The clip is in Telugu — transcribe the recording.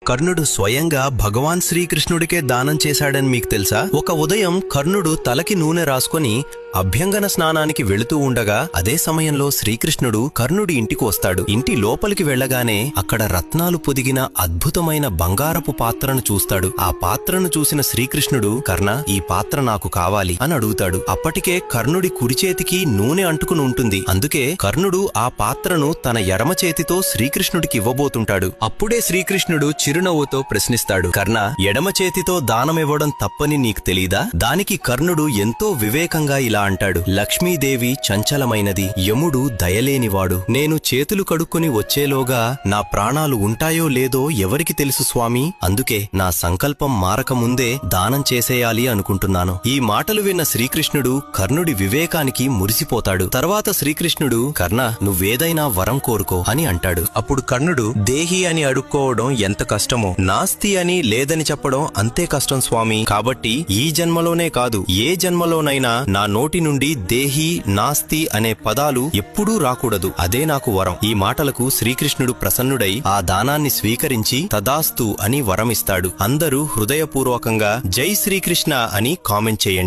కర్ణుడు స్వయంగా భగవాన్ శ్రీకృష్ణుడికే దానం చేశాడని మీకు తెలుసా? ఒక ఉదయం కర్ణుడు తలకి నూనె రాసుకొని అభ్యంగన స్నానానికి వెళుతూ ఉండగా అదే సమయంలో శ్రీకృష్ణుడు కర్ణుడి ఇంటికి వస్తాడు. ఇంటి లోపలికి వెళ్లగానే అక్కడ రత్నాలు పొదిగిన అద్భుతమైన బంగారపు పాత్రను చూస్తాడు. ఆ పాత్రను చూసిన శ్రీకృష్ణుడు, కర్ణ, ఈ పాత్ర నాకు కావాలి అని అడుగుతాడు. అప్పటికే కర్ణుడి కుడి చేతికి నూనె అంటుకుని ఉంటుంది. అందుకే కర్ణుడు ఆ పాత్రను తన ఎడమ చేతితో శ్రీకృష్ణుడికి ఇవ్వబోతుంటాడు. అప్పుడే శ్రీకృష్ణుడు చిరునవ్వుతో ప్రశ్నిస్తాడు, కర్ణ, ఎడమ చేతితో దానమివ్వడం తప్పని నీకు తెలీదా? దానికి కర్ణుడు ఎంతో వివేకంగా ఇలా అంటాడు, లక్ష్మీదేవి చంచలమైనది, యముడు దయలేనివాడు. నేను చేతులు కడుక్కుని వచ్చేలోగా నా ప్రాణాలు ఉంటాయో లేదో ఎవరికి తెలుసు స్వామి? అందుకే నా సంకల్పం మారకముందే దానం చేసేయాలి అనుకుంటున్నాను. ఈ మాటలు విన్న శ్రీకృష్ణుడు కర్ణుడి వివేకానికి మురిసిపోతాడు. తర్వాత శ్రీకృష్ణుడు, కర్ణ, నువ్వేదైనా వరం కోరుకో అని అంటాడు. అప్పుడు కర్ణుడు, దేహి అని అడుక్కోవడం ఎంత కష్టమో, నాస్తి అని లేదని చెప్పడం అంతే కష్టం స్వామి. కాబట్టి ఈ జన్మలోనే కాదు, ఏ జన్మలోనైనా నా నోటి నుండి దేహి, నాస్తి అనే పదాలు ఎప్పుడూ రాకూడదు. అదే నాకు వరం. ఈ మాటలకు శ్రీకృష్ణుడు ప్రసన్నుడై ఆ దానాన్ని స్వీకరించి తదాస్తు అని వరమిస్తాడు. అందరూ హృదయపూర్వకంగా జై శ్రీకృష్ణ అని కామెంట్ చేయండి.